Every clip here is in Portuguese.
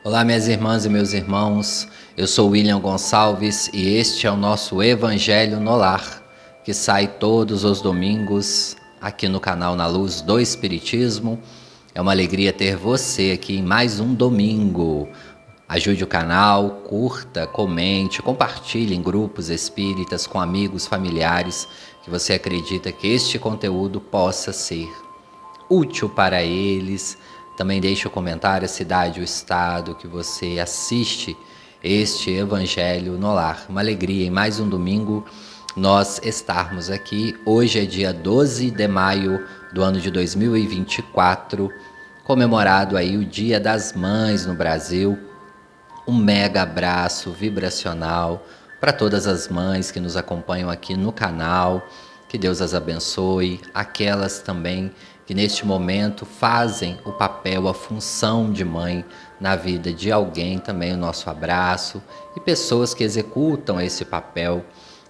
Olá, minhas irmãs e meus irmãos, eu sou William Gonçalves e este é o nosso Evangelho no Lar, que sai todos os domingos aqui no canal Na Luz do Espiritismo. É uma alegria ter você aqui em mais um domingo. Ajude o canal, curta, comente, compartilhe em grupos espíritas com amigos, familiares, que você acredita que este conteúdo possa ser útil para eles. Também deixe o comentário, a cidade, o estado que você assiste este Evangelho no Lar. Uma alegria, em mais um domingo nós estarmos aqui. Hoje é dia 12 de maio do ano de 2024, comemorado aí o Dia das Mães no Brasil. Um mega abraço vibracional para todas as mães que nos acompanham aqui no canal. Que Deus as abençoe. Aquelas também que neste momento fazem o papel, a função de mãe na vida de alguém, também o nosso abraço. E pessoas que executam esse papel,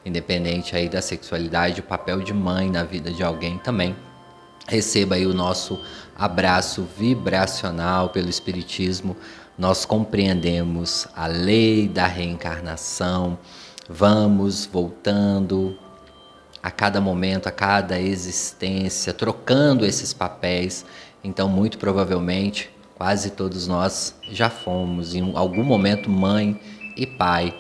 independente aí da sexualidade, o papel de mãe na vida de alguém também. Receba aí o nosso abraço vibracional pelo Espiritismo. Nós compreendemos a lei da reencarnação, vamos voltando a cada momento, a cada existência, trocando esses papéis. Então, muito provavelmente, quase todos nós já fomos, em algum momento, mãe e pai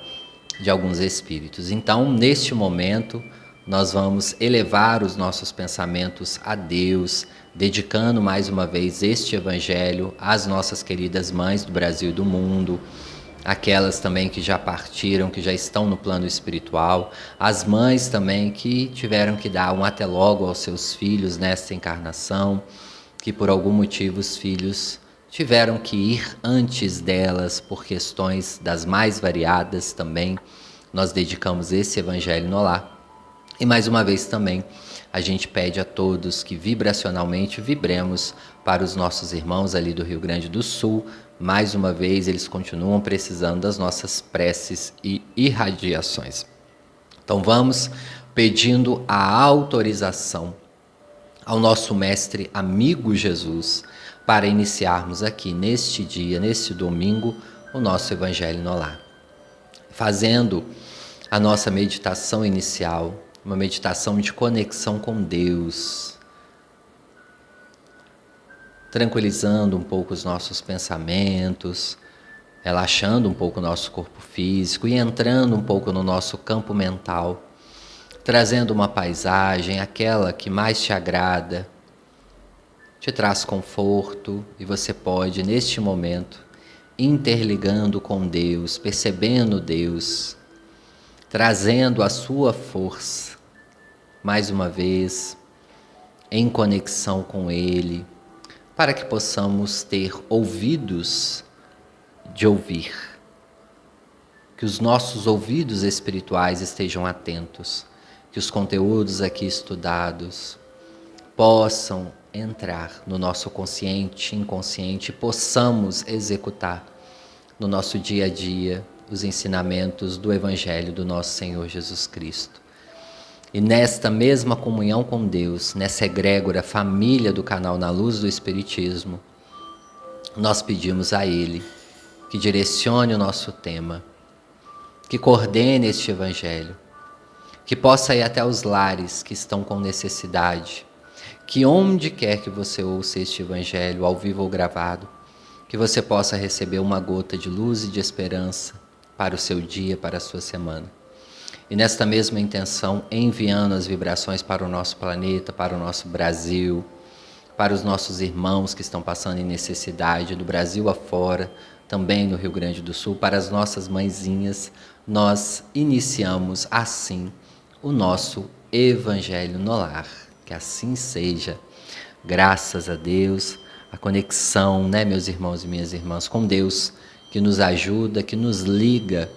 de alguns espíritos. Então, neste momento, nós vamos elevar os nossos pensamentos a Deus, dedicando mais uma vez este Evangelho às nossas queridas mães do Brasil e do mundo, aquelas também que já partiram, que já estão no plano espiritual, as mães também que tiveram que dar um até logo aos seus filhos nesta encarnação, que por algum motivo os filhos tiveram que ir antes delas por questões das mais variadas também. Nós dedicamos esse Evangelho no Lar. E mais uma vez também a gente pede a todos que vibracionalmente vibremos para os nossos irmãos ali do Rio Grande do Sul. Mais uma vez eles continuam precisando das nossas preces e irradiações. Então vamos pedindo a autorização ao nosso mestre amigo Jesus para iniciarmos aqui neste dia, neste domingo, o nosso Evangelho no Lar. Fazendo a nossa meditação inicial, uma meditação de conexão com Deus, tranquilizando um pouco os nossos pensamentos, relaxando um pouco o nosso corpo físico e entrando um pouco no nosso campo mental, trazendo uma paisagem, aquela que mais te agrada, te traz conforto, e você pode, neste momento, interligando com Deus, percebendo Deus, trazendo a sua força, mais uma vez, em conexão com Ele, para que possamos ter ouvidos de ouvir, que os nossos ouvidos espirituais estejam atentos, que os conteúdos aqui estudados possam entrar no nosso consciente, inconsciente, possamos executar no nosso dia a dia os ensinamentos do Evangelho do nosso Senhor Jesus Cristo. E nesta mesma comunhão com Deus, nessa egrégora família do canal Na Luz do Espiritismo, nós pedimos a Ele que direcione o nosso tema, que coordene este Evangelho, que possa ir até os lares que estão com necessidade, que onde quer que você ouça este Evangelho, ao vivo ou gravado, que você possa receber uma gota de luz e de esperança para o seu dia, para a sua semana. E nesta mesma intenção, enviando as vibrações para o nosso planeta, para o nosso Brasil, para os nossos irmãos que estão passando em necessidade do Brasil afora, também no Rio Grande do Sul, para as nossas mãezinhas, nós iniciamos assim o nosso Evangelho no Lar. Que assim seja. Graças a Deus, a conexão, né, meus irmãos e minhas irmãs, com Deus, que nos ajuda, que nos liga,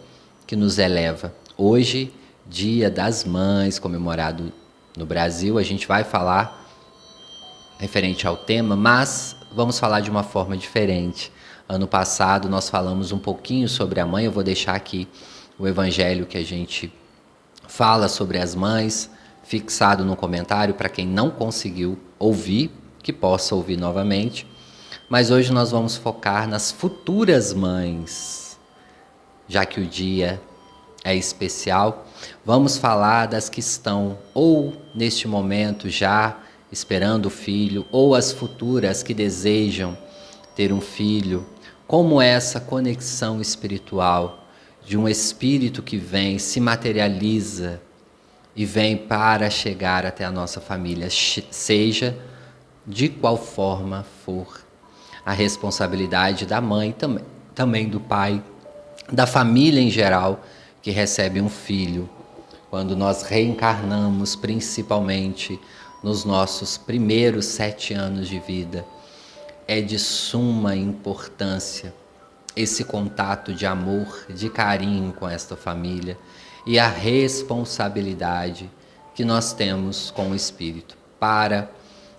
que nos eleva. Hoje, Dia das Mães, comemorado no Brasil, a gente vai falar referente ao tema, mas vamos falar de uma forma diferente. Ano passado nós falamos um pouquinho sobre a mãe, eu vou deixar aqui o evangelho que a gente fala sobre as mães, fixado no comentário para quem não conseguiu ouvir, que possa ouvir novamente. Mas hoje nós vamos focar nas futuras mães. Já que o dia é especial, vamos falar das que estão ou neste momento já esperando o filho, ou as futuras que desejam ter um filho. Como é essa conexão espiritual de um espírito que vem, se materializa e vem para chegar até a nossa família, seja de qual forma for. A responsabilidade da mãe, também do pai, da família em geral, que recebe um filho. Quando nós reencarnamos, principalmente nos nossos primeiros 7 anos de vida, é de suma importância esse contato de amor, de carinho com esta família e a responsabilidade que nós temos com o Espírito. Para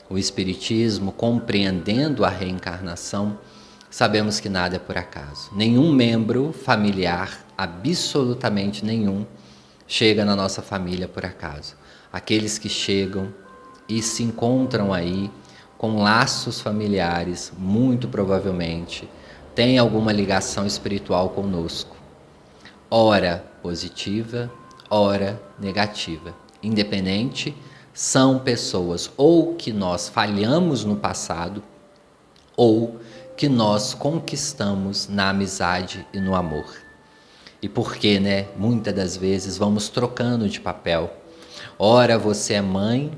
o Espiritismo, compreendendo a reencarnação, sabemos que nada é por acaso. Nenhum membro familiar, absolutamente nenhum, chega na nossa família por acaso. Aqueles que chegam e se encontram aí com laços familiares, muito provavelmente, têm alguma ligação espiritual conosco. Ora positiva, ora negativa. Independente, são pessoas ou que nós falhamos no passado, ou que nós conquistamos na amizade e no amor. E por que, né? Muitas das vezes vamos trocando de papel. Ora você é mãe,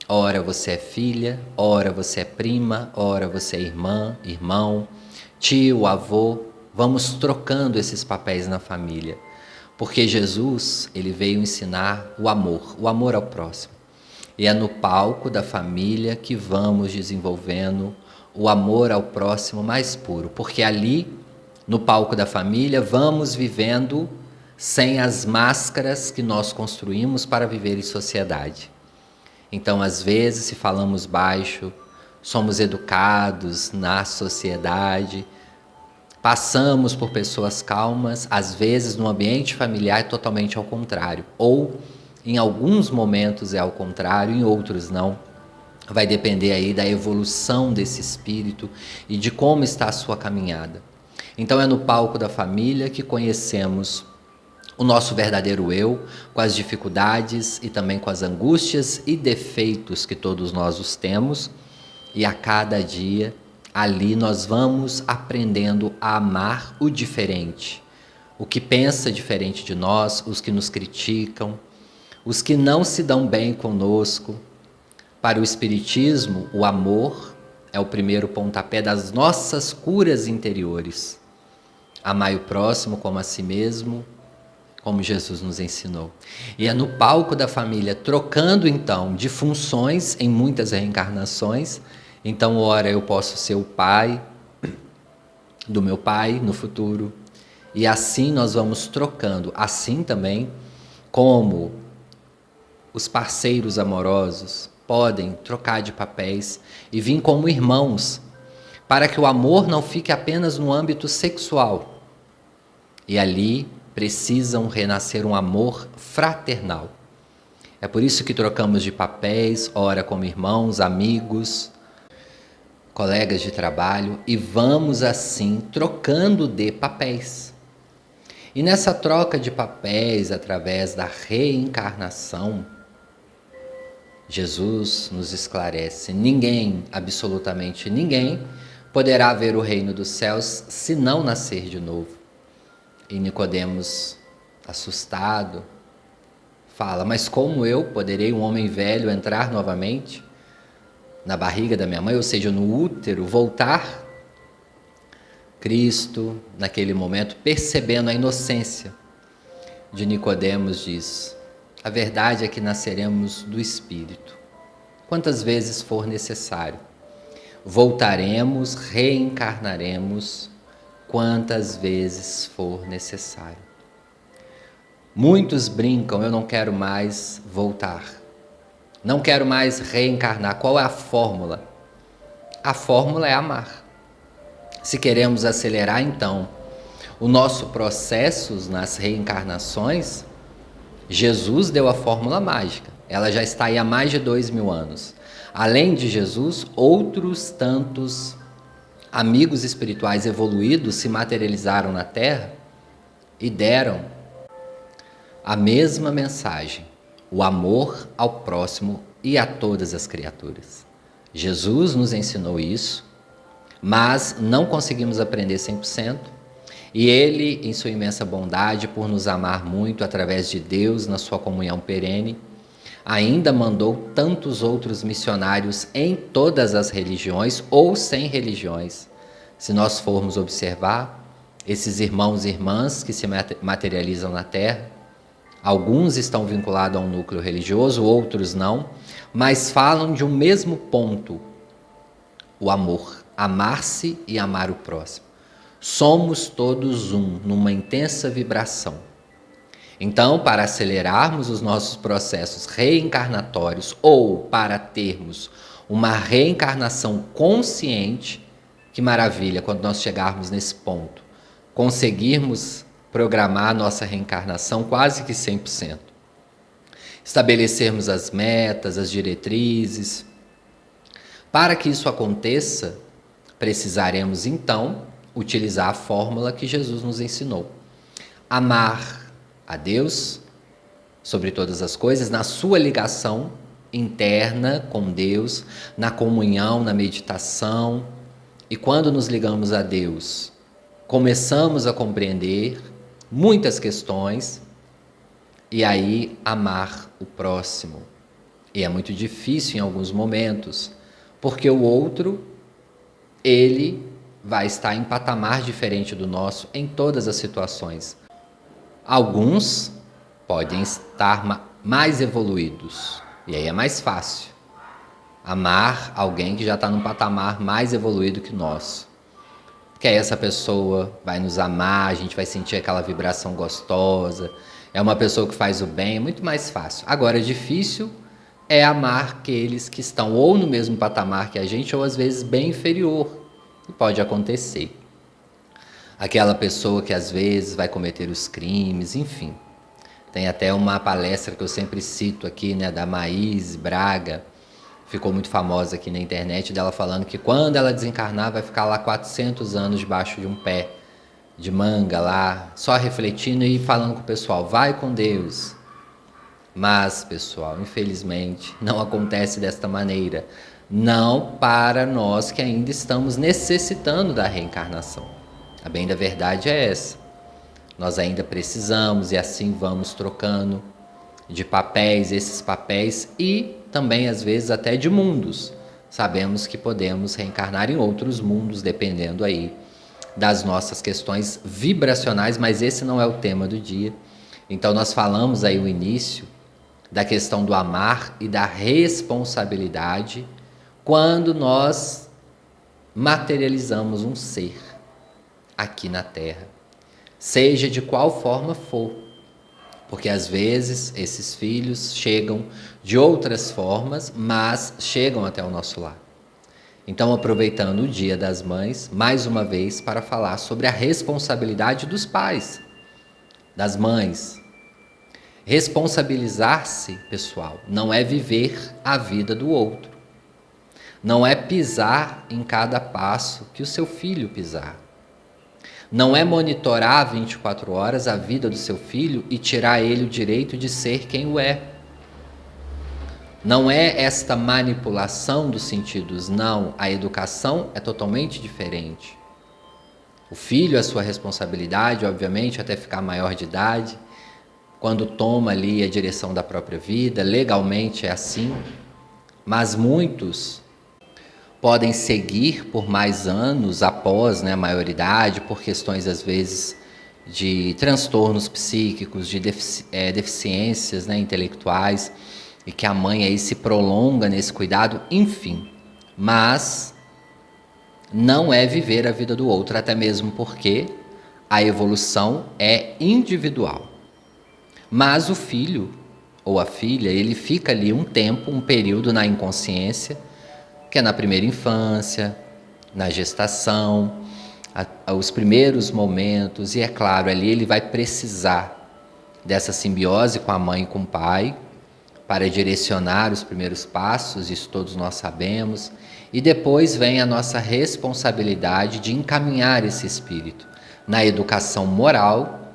ora você é filha, ora você é prima, ora você é irmã, irmão, tio, avô. Vamos trocando esses papéis na família. Porque Jesus, ele veio ensinar o amor ao próximo. E é no palco da família que vamos desenvolvendo o amor ao próximo mais puro. Porque ali, no palco da família, vamos vivendo sem as máscaras que nós construímos para viver em sociedade. Então, às vezes, se falamos baixo, somos educados na sociedade, passamos por pessoas calmas, às vezes no ambiente familiar é totalmente ao contrário. Ou, em alguns momentos é ao contrário, em outros não. Vai depender aí da evolução desse espírito e de como está a sua caminhada. Então é no palco da família que conhecemos o nosso verdadeiro eu, com as dificuldades e também com as angústias e defeitos que todos nós os temos. E a cada dia, ali nós vamos aprendendo a amar o diferente. O que pensa diferente de nós, os que nos criticam, os que não se dão bem conosco. Para o Espiritismo, o amor é o primeiro pontapé das nossas curas interiores. Amai o próximo como a si mesmo, como Jesus nos ensinou. E é no palco da família, trocando então de funções em muitas reencarnações. Então, ora eu posso ser o pai do meu pai no futuro. E assim nós vamos trocando. Assim também como os parceiros amorosos podem trocar de papéis e vir como irmãos, para que o amor não fique apenas no âmbito sexual. E ali precisam renascer um amor fraternal. É por isso que trocamos de papéis, ora como irmãos, amigos, colegas de trabalho, e vamos assim trocando de papéis. E nessa troca de papéis, através da reencarnação, Jesus nos esclarece: ninguém, absolutamente ninguém, poderá ver o reino dos céus se não nascer de novo. E Nicodemos, assustado, fala: mas como eu poderei, um homem velho, entrar novamente na barriga da minha mãe, ou seja, no útero, voltar? Cristo, naquele momento, percebendo a inocência de Nicodemos, diz: a verdade é que nasceremos do Espírito. Quantas vezes for necessário, voltaremos, reencarnaremos, quantas vezes for necessário. Muitos brincam: eu não quero mais voltar, não quero mais reencarnar. Qual é a fórmula? A fórmula é amar. Se queremos acelerar, então, o nosso processo nas reencarnações, Jesus deu a fórmula mágica. Ela já está aí há mais de 2000 anos. Além de Jesus, outros tantos amigos espirituais evoluídos se materializaram na Terra e deram a mesma mensagem: o amor ao próximo e a todas as criaturas. Jesus nos ensinou isso, mas não conseguimos aprender 100%. E Ele, em sua imensa bondade, por nos amar muito através de Deus, na sua comunhão perene, ainda mandou tantos outros missionários em todas as religiões ou sem religiões. Se nós formos observar, esses irmãos e irmãs que se materializam na Terra, alguns estão vinculados a um núcleo religioso, outros não, mas falam de um mesmo ponto: o amor, amar-se e amar o próximo. Somos todos um, numa intensa vibração. Então, para acelerarmos os nossos processos reencarnatórios ou para termos uma reencarnação consciente, que maravilha quando nós chegarmos nesse ponto, conseguirmos programar a nossa reencarnação quase que 100%. Estabelecermos as metas, as diretrizes. Para que isso aconteça, precisaremos então utilizar a fórmula que Jesus nos ensinou. Amar a Deus sobre todas as coisas, na sua ligação interna com Deus, na comunhão, na meditação. E quando nos ligamos a Deus, começamos a compreender muitas questões e aí amar o próximo. E é muito difícil em alguns momentos, porque o outro, ele vai estar em patamar diferente do nosso em todas as situações. Alguns podem estar mais evoluídos, e aí é mais fácil amar alguém que já está num patamar mais evoluído que o nosso. Porque aí essa pessoa vai nos amar, a gente vai sentir aquela vibração gostosa, é uma pessoa que faz o bem, é muito mais fácil. Agora, difícil é amar aqueles que estão ou no mesmo patamar que a gente, ou às vezes bem inferior. E pode acontecer. Aquela pessoa que às vezes vai cometer os crimes, enfim. Tem até uma palestra que eu sempre cito aqui, né, da Maís Braga, ficou muito famosa aqui na internet, dela falando que quando ela desencarnar vai ficar lá 400 anos debaixo de um pé de manga lá, só refletindo e falando com o pessoal: vai com Deus. Mas, pessoal, infelizmente, não acontece desta maneira. Não para nós que ainda estamos necessitando da reencarnação. A bem da verdade é essa. Nós ainda precisamos, e assim vamos trocando de papéis, esses papéis, e também às vezes até de mundos. Sabemos que podemos reencarnar em outros mundos, dependendo aí das nossas questões vibracionais, mas esse não é o tema do dia. Então nós falamos aí o início da questão do amar e da responsabilidade quando nós materializamos um ser aqui na Terra, seja de qual forma for, porque às vezes esses filhos chegam de outras formas, mas chegam até o nosso lar. Então, aproveitando o Dia das Mães, mais uma vez, para falar sobre a responsabilidade dos pais, das mães. Responsabilizar-se, pessoal, não é viver a vida do outro. Não é pisar em cada passo que o seu filho pisar. Não é monitorar 24 horas a vida do seu filho e tirar ele o direito de ser quem o é. Não é esta manipulação dos sentidos, não. A educação é totalmente diferente. O filho é sua responsabilidade, obviamente, até ficar maior de idade, quando toma ali a direção da própria vida, legalmente é assim, mas muitos podem seguir por mais anos após, né, a maioridade, por questões às vezes de transtornos psíquicos, de deficiências, né, intelectuais, e que a mãe aí se prolonga nesse cuidado, enfim. Mas não é viver a vida do outro, até mesmo porque a evolução é individual. Mas o filho ou a filha, ele fica ali um tempo, um período na inconsciência, que é na primeira infância, na gestação, os primeiros momentos, e é claro, ali ele vai precisar dessa simbiose com a mãe e com o pai, para direcionar os primeiros passos, isso todos nós sabemos, E depois vem a nossa responsabilidade de encaminhar esse espírito na educação moral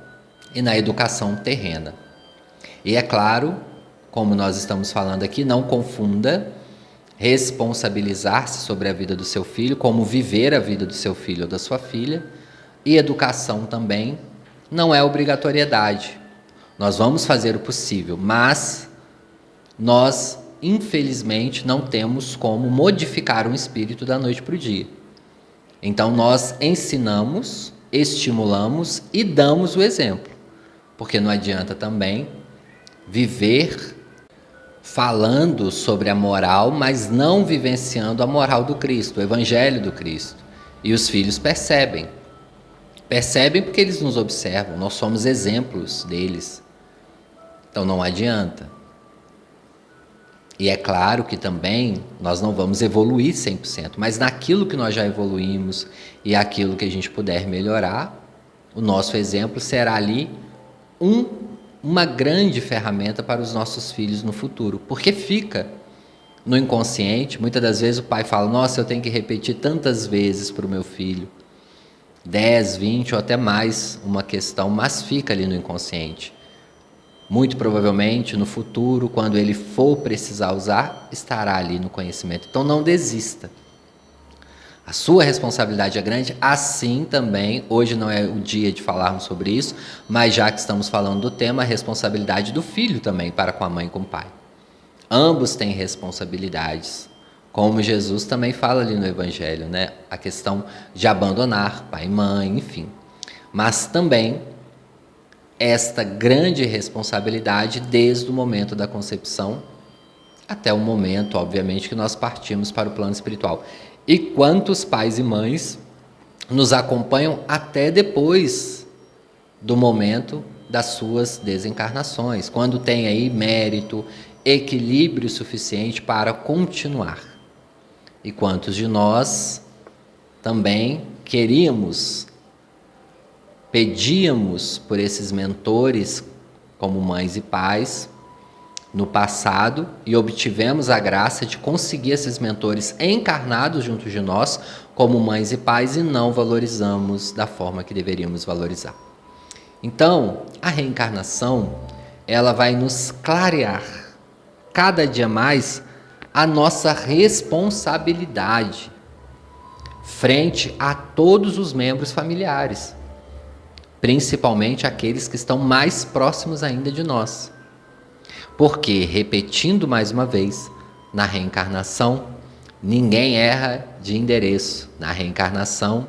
e na educação terrena. E é claro, como nós estamos falando aqui, não confunda responsabilizar-se sobre a vida do seu filho, como viver a vida do seu filho ou da sua filha, e educação também não é obrigatoriedade. Nós vamos fazer o possível, mas nós, infelizmente, não temos como modificar um espírito da noite para o dia. Então nós ensinamos, estimulamos e damos o exemplo, porque não adianta também viver falando sobre a moral, mas não vivenciando a moral do Cristo, o Evangelho do Cristo. E os filhos percebem porque eles nos observam, nós somos exemplos deles. Então não adianta. E é claro que também nós não vamos evoluir 100%, mas naquilo que nós já evoluímos e aquilo que a gente puder melhorar, o nosso exemplo será ali uma grande ferramenta para os nossos filhos no futuro, porque fica no inconsciente. Muitas das vezes o pai fala, nossa, eu tenho que repetir tantas vezes para o meu filho, 10, 20 ou até mais uma questão, mas fica ali no inconsciente. Muito provavelmente no futuro, quando ele for precisar usar, estará ali no conhecimento. Então não desista. A sua responsabilidade é grande, assim também, hoje não é o dia de falarmos sobre isso, mas já que estamos falando do tema, a responsabilidade do filho também para com a mãe e com o pai. Ambos têm responsabilidades, como Jesus também fala ali no Evangelho, né? A questão de abandonar pai e mãe, enfim. Mas também esta grande responsabilidade desde o momento da concepção até o momento, obviamente, que nós partimos para o plano espiritual. E quantos pais e mães nos acompanham até depois do momento das suas desencarnações, quando tem aí mérito, equilíbrio suficiente para continuar. E quantos de nós também pedíamos por esses mentores como mães e pais no passado e obtivemos a graça de conseguir esses mentores encarnados junto de nós como mães e pais e não valorizamos da forma que deveríamos valorizar. Então, a reencarnação, ela vai nos clarear cada dia mais a nossa responsabilidade frente a todos os membros familiares, principalmente aqueles que estão mais próximos ainda de nós. Porque, repetindo mais uma vez, na reencarnação, ninguém erra de endereço. Na reencarnação,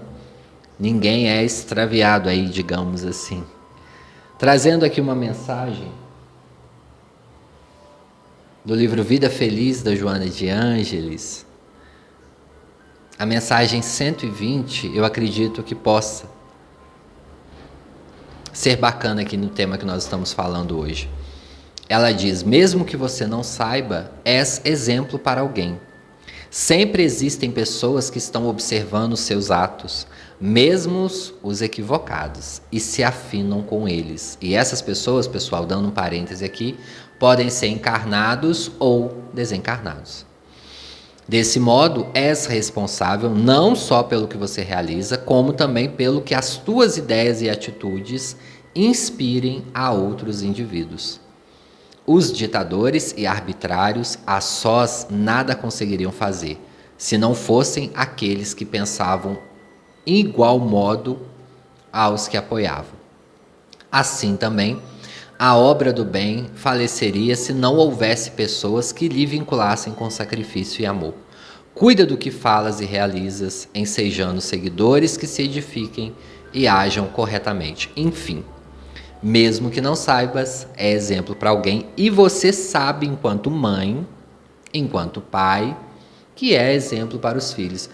ninguém é extraviado aí, digamos assim. Trazendo aqui uma mensagem do livro Vida Feliz, da Joana de Ângeles. A mensagem 120, eu acredito que possa ser bacana aqui no tema que nós estamos falando hoje. Ela diz, mesmo que você não saiba, és exemplo para alguém. Sempre existem pessoas que estão observando os seus atos, mesmo os equivocados, e se afinam com eles. E essas pessoas, pessoal, dando um parêntese aqui, podem ser encarnados ou desencarnados. Desse modo, és responsável não só pelo que você realiza, como também pelo que as tuas ideias e atitudes inspirem a outros indivíduos. Os ditadores e arbitrários a sós nada conseguiriam fazer, se não fossem aqueles que pensavam em igual modo aos que apoiavam. Assim também, a obra do bem faleceria se não houvesse pessoas que lhe vinculassem com sacrifício e amor. Cuida do que falas e realizas, ensejando seguidores que se edifiquem e ajam corretamente. Enfim, mesmo que não saibas, é exemplo para alguém e você sabe, enquanto mãe, enquanto pai, que é exemplo para os filhos.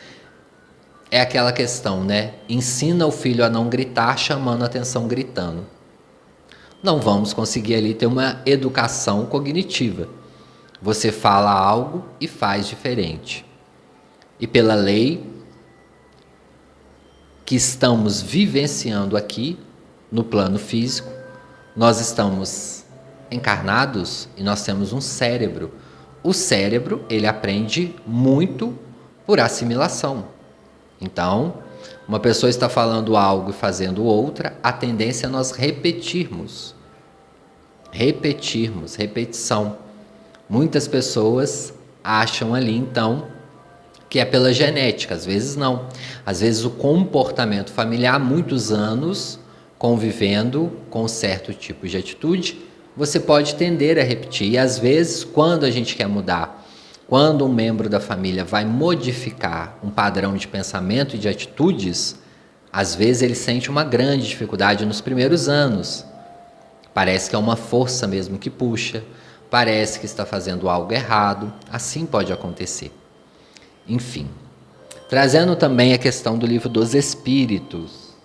É aquela questão, né? Ensina o filho a não gritar, chamando a atenção gritando. Não vamos conseguir ali ter uma educação cognitiva. Você fala algo e faz diferente. E pela lei que estamos vivenciando aqui, no plano físico, nós estamos encarnados e nós temos um cérebro. O cérebro, ele aprende muito por assimilação. Então, uma pessoa está falando algo e fazendo outra, a tendência é nós repetirmos. Repetição. Muitas pessoas acham ali, então, que é pela genética, às vezes não. Às vezes o comportamento familiar, muitos anos convivendo com certo tipo de atitude, você pode tender a repetir. E às vezes, quando a gente quer mudar, quando um membro da família vai modificar um padrão de pensamento e de atitudes, às vezes ele sente uma grande dificuldade nos primeiros anos. Parece que é uma força mesmo que puxa, parece que está fazendo algo errado, assim pode acontecer. Enfim, trazendo também a questão do Livro dos Espíritos,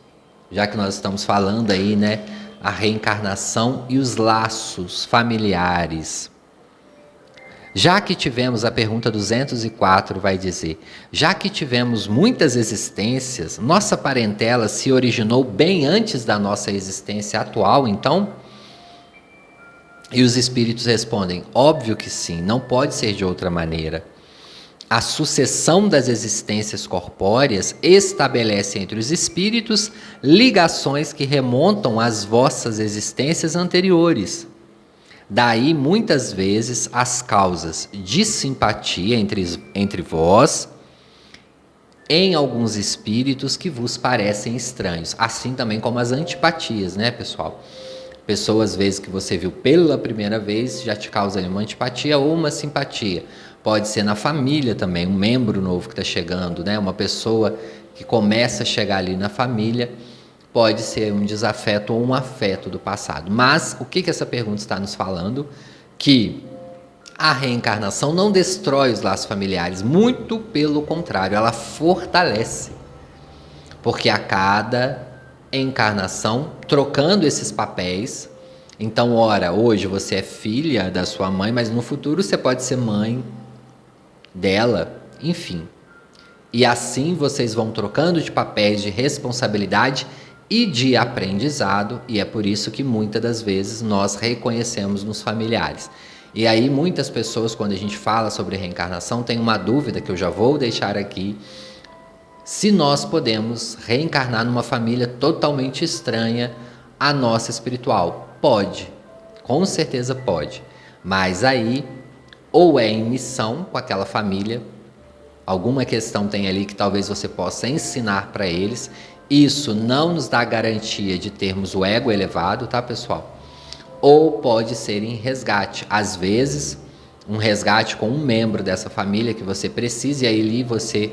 já que nós estamos falando aí, né, a reencarnação e os laços familiares. Já que tivemos, a pergunta 204 vai dizer, já que tivemos muitas existências, nossa parentela se originou bem antes da nossa existência atual, então? E os espíritos respondem, óbvio que sim, não pode ser de outra maneira. A sucessão das existências corpóreas estabelece entre os espíritos ligações que remontam às vossas existências anteriores. Daí, muitas vezes, as causas de simpatia entre vós, em alguns espíritos que vos parecem estranhos. Assim também como as antipatias, né, pessoal? Pessoas, às vezes, que você viu pela primeira vez, já te causa ali uma antipatia ou uma simpatia. Pode ser na família também, um membro novo que está chegando, né? Uma pessoa que começa a chegar ali na família, pode ser um desafeto ou um afeto do passado. Mas o que essa pergunta está nos falando? Que a reencarnação não destrói os laços familiares, muito pelo contrário, ela fortalece. Porque a cada encarnação, trocando esses papéis, então, ora, hoje você é filha da sua mãe, mas no futuro você pode ser mãe dela, enfim. E assim vocês vão trocando de papéis de responsabilidade e de aprendizado, e é por isso que muitas das vezes nós reconhecemos nos familiares. E aí muitas pessoas, quando a gente fala sobre reencarnação, tem uma dúvida que eu já vou deixar aqui, se nós podemos reencarnar numa família totalmente estranha à nossa espiritual. Pode, com certeza pode, mas aí ou é em missão com aquela família, alguma questão tem ali que talvez você possa ensinar para eles. Isso não nos dá garantia de termos o ego elevado, tá, pessoal? Ou pode ser em resgate. Às vezes, um resgate com um membro dessa família que você precisa, e aí ali você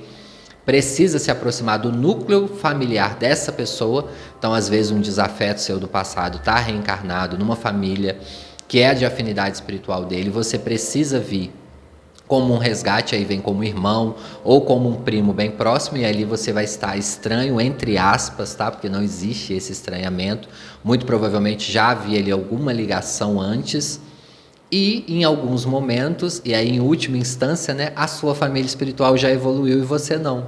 precisa se aproximar do núcleo familiar dessa pessoa. Então, às vezes, um desafeto seu do passado está reencarnado numa família que é de afinidade espiritual dele, você precisa vir como um resgate, aí vem como irmão ou como um primo bem próximo, e ali você vai estar estranho, entre aspas, tá? Porque não existe esse estranhamento, muito provavelmente já havia ali alguma ligação antes, e em alguns momentos, e aí em última instância, né, a sua família espiritual já evoluiu e você não.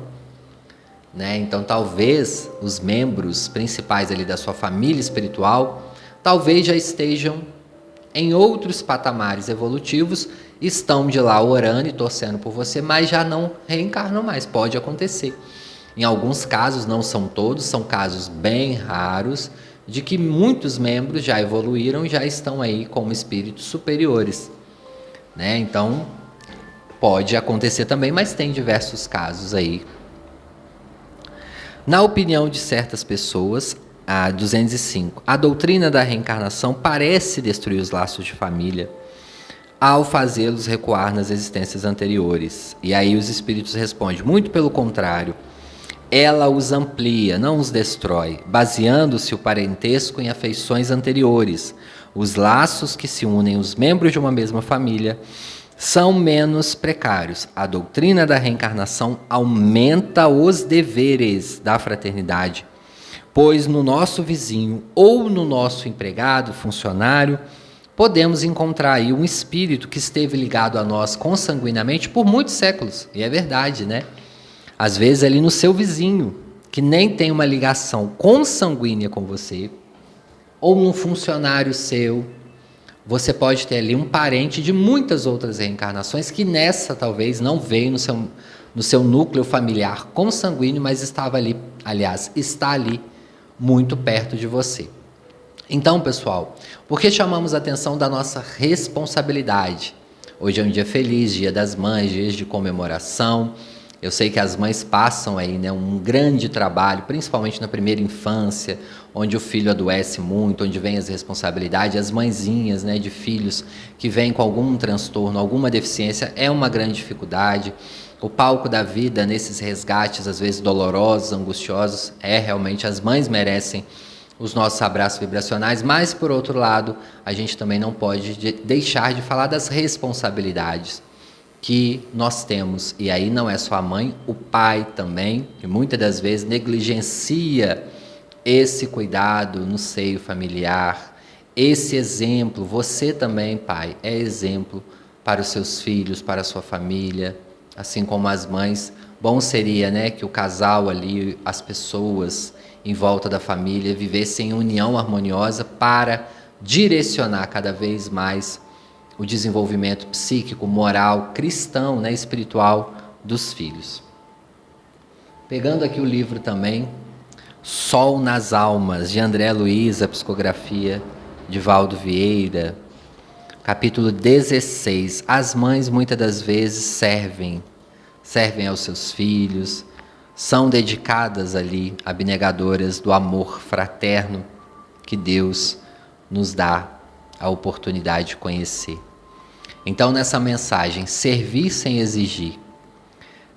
Né? Então talvez os membros principais ali da sua família espiritual, talvez já estejam em outros patamares evolutivos, estão de lá orando e torcendo por você, mas já não reencarnam mais, pode acontecer. Em alguns casos, não são todos, são casos bem raros, de que muitos membros já evoluíram e já estão aí como espíritos superiores. Né? Então, pode acontecer também, mas tem diversos casos aí. Na opinião de certas pessoas, a 205, a doutrina da reencarnação parece destruir os laços de família ao fazê-los recuar nas existências anteriores. E aí os espíritos respondem, muito pelo contrário, ela os amplia, não os destrói, baseando-se o parentesco em afeições anteriores. Os laços que se unem os membros de uma mesma família são menos precários. A doutrina da reencarnação aumenta os deveres da fraternidade, pois no nosso vizinho ou no nosso empregado, funcionário, podemos encontrar aí um espírito que esteve ligado a nós consanguinamente por muitos séculos. E é verdade, né? Às vezes ali no seu vizinho, que nem tem uma ligação consanguínea com você, ou num funcionário seu, você pode ter ali um parente de muitas outras reencarnações que nessa talvez não veio no seu núcleo familiar consanguíneo, mas estava ali, aliás, está ali muito perto de você. Então, pessoal, por que chamamos a atenção da nossa responsabilidade? Hoje é um dia feliz, Dia das Mães, dias de comemoração. Eu sei que as mães passam aí, né, um grande trabalho, principalmente na primeira infância, onde o filho adoece muito, onde vem as responsabilidades, as mãezinhas, né, de filhos que vêm com algum transtorno, alguma deficiência, é uma grande dificuldade. O palco da vida, nesses resgates, às vezes dolorosos, angustiosos, realmente as mães merecem os nossos abraços vibracionais, mas, por outro lado, a gente também não pode deixar de falar das responsabilidades que nós temos. E aí não é só a mãe, o pai também, que muitas das vezes negligencia esse cuidado no seio familiar, esse exemplo. Você também, pai, é exemplo para os seus filhos, para a sua família, assim como as mães. Bom seria, né, que o casal ali, as pessoas em volta da família, vivessem em união harmoniosa para direcionar cada vez mais o desenvolvimento psíquico, moral, cristão, né, espiritual dos filhos. Pegando aqui o livro também, Sol nas Almas, de André Luiz, a psicografia de Valdo Vieira, capítulo 16. As mães muitas das vezes servem aos seus filhos, são dedicadas ali, abnegadoras do amor fraterno que Deus nos dá a oportunidade de conhecer. Então, nessa mensagem, servir sem exigir,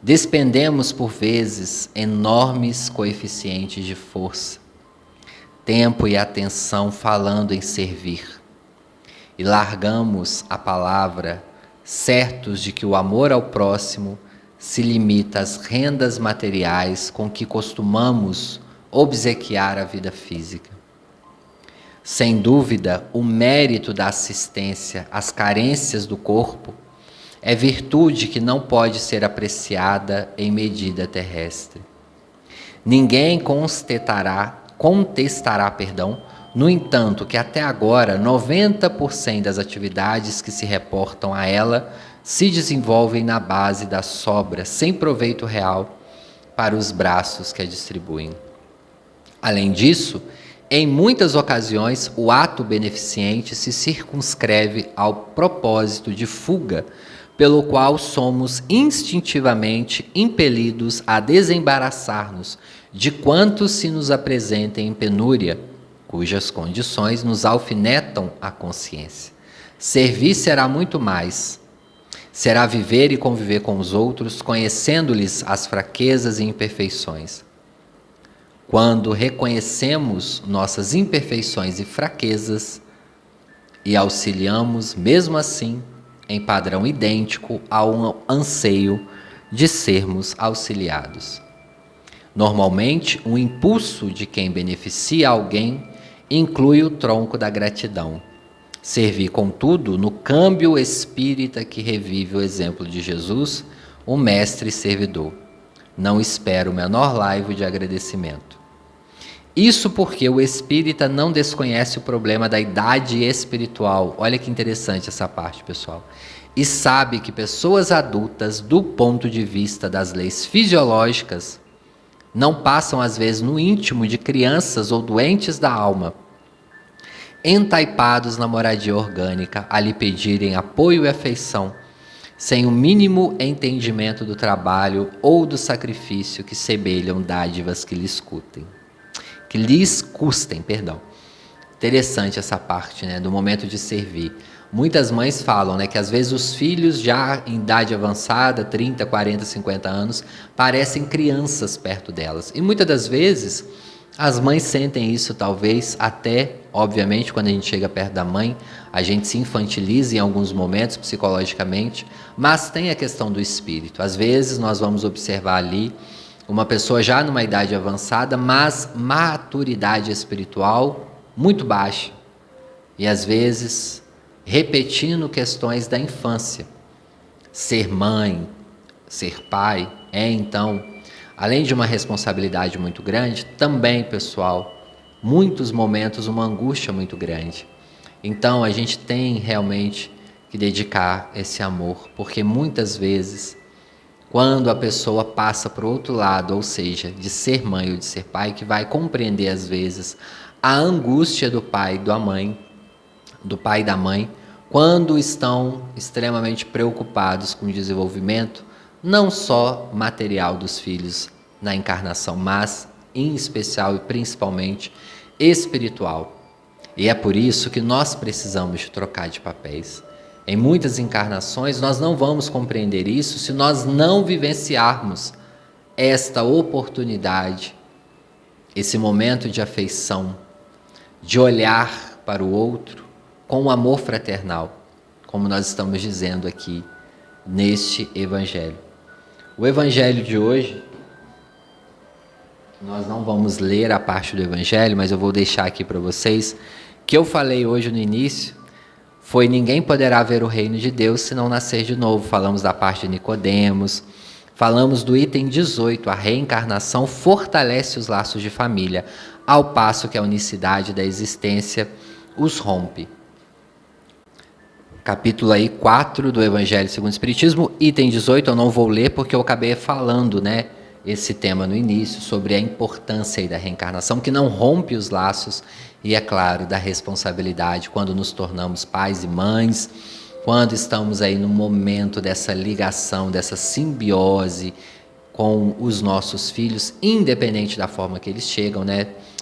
despendemos por vezes enormes coeficientes de força, tempo e atenção falando em servir, e largamos a palavra certos de que o amor ao próximo se limita às rendas materiais com que costumamos obsequiar a vida física. Sem dúvida, o mérito da assistência às carências do corpo é virtude que não pode ser apreciada em medida terrestre. Ninguém contestará, no entanto, que até agora 90% das atividades que se reportam a ela se desenvolvem na base da sobra, sem proveito real para os braços que a distribuem. Além disso, em muitas ocasiões, o ato beneficente se circunscreve ao propósito de fuga, pelo qual somos instintivamente impelidos a desembaraçar-nos de quantos se nos apresentem em penúria, cujas condições nos alfinetam a consciência. Servir será muito mais. Será viver e conviver com os outros, conhecendo-lhes as fraquezas e imperfeições. Quando reconhecemos nossas imperfeições e fraquezas e auxiliamos, mesmo assim, em padrão idêntico ao anseio de sermos auxiliados. Normalmente, o impulso de quem beneficia alguém inclui o tronco da gratidão. Servir, contudo, no câmbio espírita que revive o exemplo de Jesus, o mestre servidor. Não espera o menor laivo de agradecimento. Isso porque o espírita não desconhece o problema da idade espiritual. Olha que interessante essa parte, pessoal. E sabe que pessoas adultas, do ponto de vista das leis fisiológicas, não passam às vezes no íntimo de crianças ou doentes da alma, entaipados na moradia orgânica, a lhe pedirem apoio e afeição, sem o mínimo entendimento do trabalho ou do sacrifício que semelham dádivas que lhes custem. Interessante essa parte, né, do momento de servir. Muitas mães falam, né, que às vezes os filhos já em idade avançada, 30, 40, 50 anos, parecem crianças perto delas. E muitas das vezes as mães sentem isso, talvez até, obviamente, quando a gente chega perto da mãe, a gente se infantiliza em alguns momentos psicologicamente, mas tem a questão do espírito. Às vezes nós vamos observar ali uma pessoa já numa idade avançada, mas maturidade espiritual muito baixa. E às vezes repetindo questões da infância. Ser mãe, ser pai, então, além de uma responsabilidade muito grande, também, pessoal, muitos momentos uma angústia muito grande. Então a gente tem realmente que dedicar esse amor, porque muitas vezes Quando a pessoa passa para o outro lado, ou seja, de ser mãe ou de ser pai, que vai compreender às vezes a angústia do pai e da mãe, quando estão extremamente preocupados com o desenvolvimento, não só material dos filhos na encarnação, mas em especial e principalmente espiritual. E é por isso que nós precisamos de trocar de papéis. Em muitas encarnações nós não vamos compreender isso se nós não vivenciarmos esta oportunidade, esse momento de afeição, de olhar para o outro com amor fraternal, como nós estamos dizendo aqui neste Evangelho. O Evangelho de hoje, nós não vamos ler a parte do Evangelho, mas eu vou deixar aqui para vocês, que eu falei hoje no início, foi: ninguém poderá ver o reino de Deus se não nascer de novo. Falamos da parte de Nicodemos, falamos do item 18, a reencarnação fortalece os laços de família, ao passo que a unicidade da existência os rompe. Capítulo aí 4 do Evangelho segundo o Espiritismo, item 18, eu não vou ler porque eu acabei falando, esse tema no início, sobre a importância aí da reencarnação, que não rompe os laços, e é claro, da responsabilidade quando nos tornamos pais e mães, quando estamos aí no momento dessa ligação, dessa simbiose com os nossos filhos, independente da forma que eles chegam,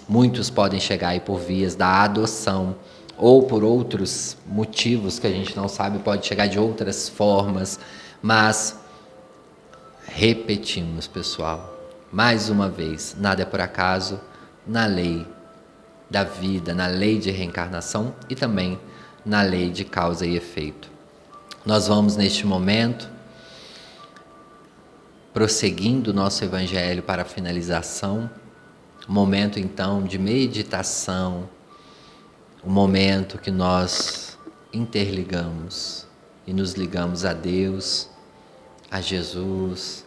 Muitos podem chegar aí por vias da adoção, ou por outros motivos que a gente não sabe, pode chegar de outras formas, mas repetimos, pessoal, mais uma vez, nada é por acaso, na lei da vida, na lei de reencarnação e também na lei de causa e efeito. Nós vamos neste momento, prosseguindo o nosso Evangelho para a finalização, momento então de meditação, o momento que nós interligamos e nos ligamos a Deus, a Jesus.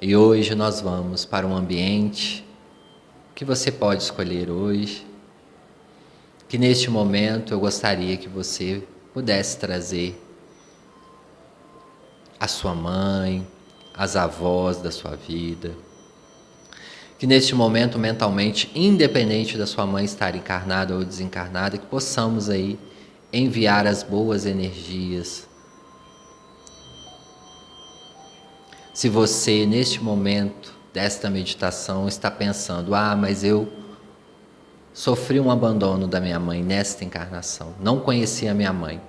E hoje nós vamos para um ambiente que você pode escolher hoje, que neste momento eu gostaria que você pudesse trazer a sua mãe, as avós da sua vida, que neste momento mentalmente, independente da sua mãe estar encarnada ou desencarnada, que possamos aí enviar as boas energias. Se você neste momento desta meditação está pensando: mas eu sofri um abandono da minha mãe nesta encarnação, não conheci a minha mãe.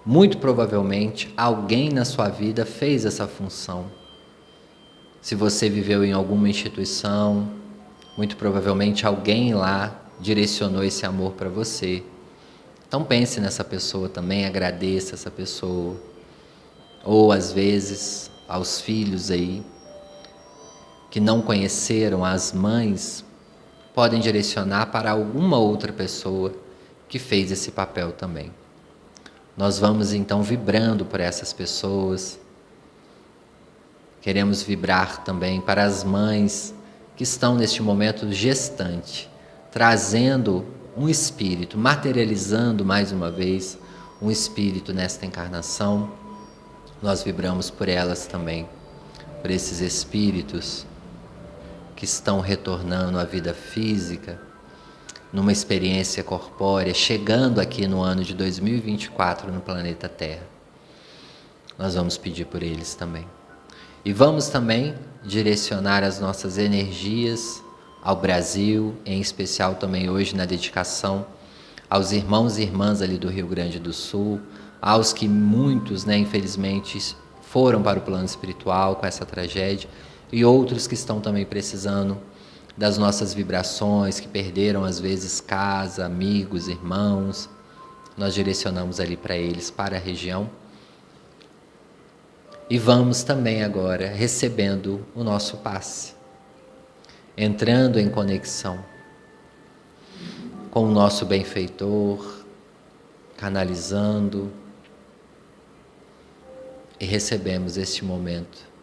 Muito provavelmente alguém na sua vida fez essa função. Se você viveu em alguma instituição, muito provavelmente alguém lá direcionou esse amor para você. Então pense nessa pessoa também, agradeça essa pessoa. Ou às vezes aos filhos aí que não conheceram as mães, podem direcionar para alguma outra pessoa que fez esse papel também. Nós vamos então vibrando por essas pessoas. Queremos vibrar também para as mães que estão neste momento gestante, trazendo um espírito, materializando mais uma vez um espírito nesta encarnação. Nós vibramos por elas também, por esses espíritos que estão retornando à vida física, numa experiência corpórea, chegando aqui no ano de 2024 no planeta Terra. Nós vamos pedir por eles também. E vamos também direcionar as nossas energias ao Brasil, em especial também hoje na dedicação aos irmãos e irmãs ali do Rio Grande do Sul, aos que muitos, infelizmente, foram para o plano espiritual com essa tragédia, e outros que estão também precisando das nossas vibrações, que perderam às vezes casa, amigos, irmãos. Nós direcionamos ali para eles, para a região. E vamos também agora recebendo o nosso passe, entrando em conexão com o nosso benfeitor, canalizando, e recebemos este momento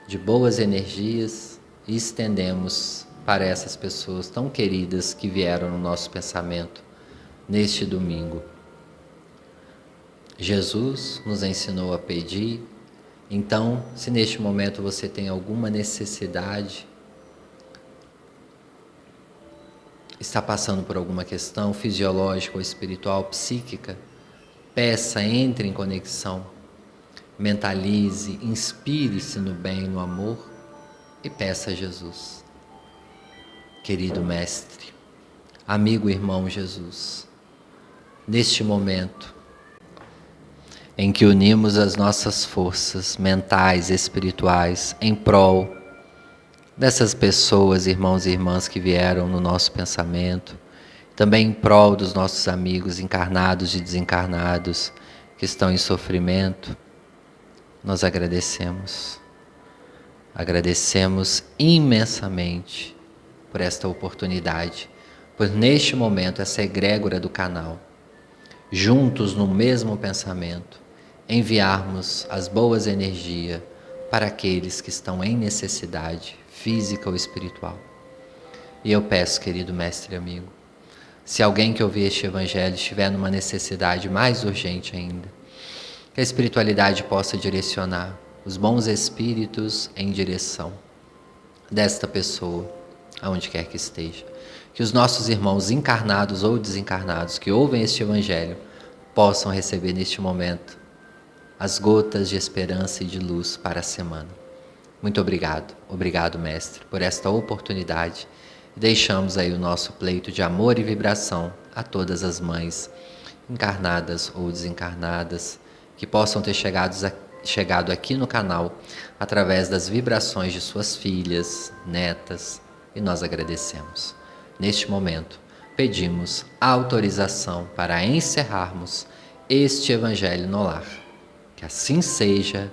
de boas energias e estendemos para essas pessoas tão queridas que vieram no nosso pensamento neste domingo. Jesus nos ensinou a pedir Então, se neste momento você tem alguma necessidade, está passando por alguma questão fisiológica ou espiritual, psíquica, peça, entre em conexão, mentalize, inspire-se no bem, no amor e peça a Jesus. Querido Mestre, amigo irmão Jesus, neste momento em que unimos as nossas forças mentais e espirituais em prol dessas pessoas, irmãos e irmãs que vieram no nosso pensamento, também em prol dos nossos amigos encarnados e desencarnados que estão em sofrimento, nós agradecemos. Agradecemos imensamente por esta oportunidade, por neste momento essa egrégora do canal, juntos no mesmo pensamento, enviarmos as boas energias para aqueles que estão em necessidade física ou espiritual. E eu peço, querido mestre e amigo, se alguém que ouvir este evangelho estiver numa necessidade mais urgente ainda, que a espiritualidade possa direcionar os bons espíritos em direção desta pessoa, aonde quer que esteja. Que os nossos irmãos encarnados ou desencarnados que ouvem este evangelho possam receber neste momento as gotas de esperança e de luz para a semana. Muito obrigado, obrigado mestre, por esta oportunidade. Deixamos aí o nosso pleito de amor e vibração a todas as mães, encarnadas ou desencarnadas, que possam ter chegado aqui no canal através das vibrações de suas filhas, netas, e nós agradecemos. Neste momento, pedimos autorização para encerrarmos este Evangelho no Lar. Que assim seja,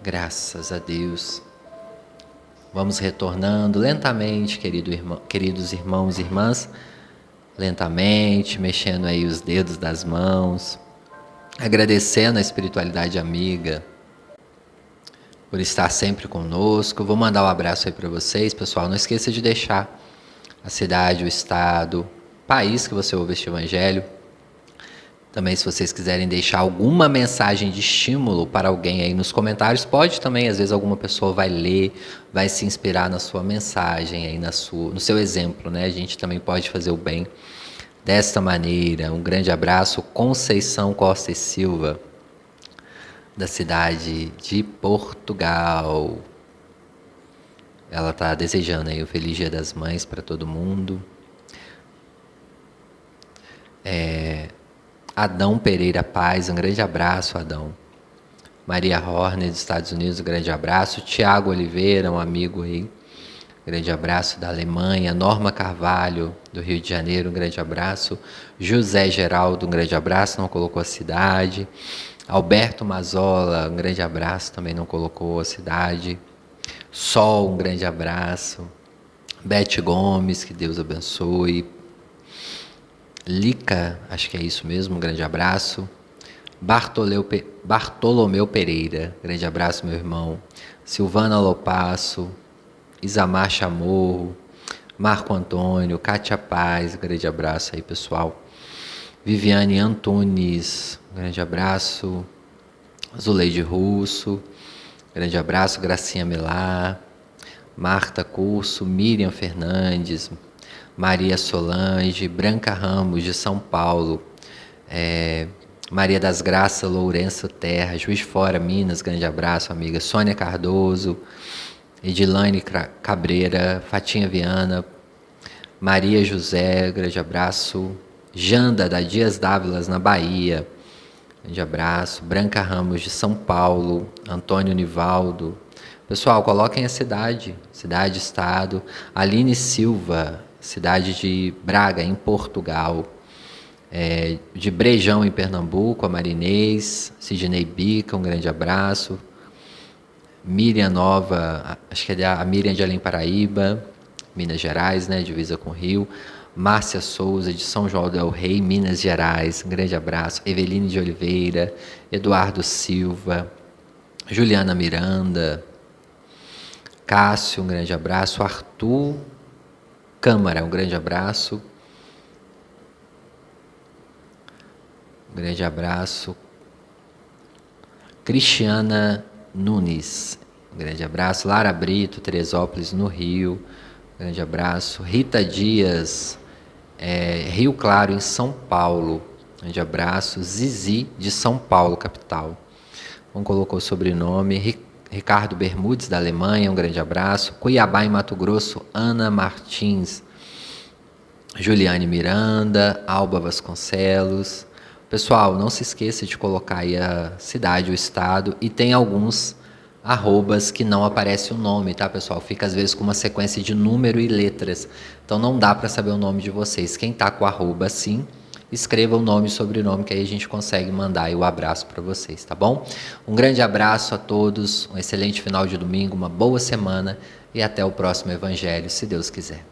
graças a Deus. Vamos retornando lentamente, queridos irmãos e irmãs, lentamente, mexendo aí os dedos das mãos, agradecendo a espiritualidade amiga por estar sempre conosco. Vou mandar um abraço aí para vocês, pessoal. Não esqueça de deixar a cidade, o estado, o país que você ouve este evangelho. Também, se vocês quiserem deixar alguma mensagem de estímulo para alguém aí nos comentários, pode também. Às vezes alguma pessoa vai ler, vai se inspirar na sua mensagem, aí no seu exemplo, né? A gente também pode fazer o bem desta maneira. Um grande abraço, Conceição Costa e Silva, da cidade de Portugal. Ela está desejando aí o Feliz Dia das Mães para todo mundo. Adão Pereira Paz, um grande abraço, Adão. Maria Horner, dos Estados Unidos, um grande abraço. Tiago Oliveira, um amigo aí, grande abraço da Alemanha. Norma Carvalho, do Rio de Janeiro, um grande abraço. José Geraldo, um grande abraço, não colocou a cidade. Alberto Mazola, um grande abraço, também não colocou a cidade. Sol, um grande abraço. Beth Gomes, que Deus abençoe. Lica, acho que é isso mesmo, um grande abraço. Bartolomeu Pereira, grande abraço, meu irmão. Silvana Lopasso, Isamar Chamorro, Marco Antônio, Cátia Paz, grande abraço aí, pessoal. Viviane Antunes, grande abraço. Zuleide Russo, grande abraço. Gracinha Melar, Marta Curso, Miriam Fernandes, Maria Solange, Branca Ramos, de São Paulo, Maria das Graças Lourenço Terra, Juiz de Fora, Minas, grande abraço, amiga. Sônia Cardoso, Edilane Cabreira, Fatinha Viana, Maria José, grande abraço. Janda, da Dias Dávilas, na Bahia, grande abraço. Branca Ramos, de São Paulo, Antônio Nivaldo. Pessoal, coloquem a cidade, estado. Aline Silva, cidade de Braga, em Portugal. De Brejão, em Pernambuco, a Marinês. Sidney Bica, um grande abraço. Miriam Nova, acho que é a Miriam de Além Paraíba, Minas Gerais, né, divisa com o Rio. Márcia Souza, de São João del Rei, Minas Gerais, um grande abraço. Eveline de Oliveira, Eduardo Silva, Juliana Miranda, Cássio, um grande abraço. Arthur Câmara, um grande abraço. Um grande abraço. Cristiana Nunes, um grande abraço. Lara Brito, Teresópolis, no Rio, um grande abraço. Rita Dias, Rio Claro, em São Paulo, um grande abraço. Zizi, de São Paulo, capital. Não colocou o sobrenome. Ricardo Bermudes, da Alemanha, um grande abraço. Cuiabá, em Mato Grosso, Ana Martins. Juliane Miranda, Alba Vasconcelos. Pessoal, não se esqueça de colocar aí a cidade, o estado, e tem alguns arrobas que não aparece o nome, tá, pessoal? Fica às vezes com uma sequência de número e letras, então não dá para saber o nome de vocês. Quem tá com arroba sim, escreva o nome e sobrenome, que aí a gente consegue mandar aí o abraço para vocês, tá bom? Um grande abraço a todos, um excelente final de domingo, uma boa semana e até o próximo Evangelho, se Deus quiser.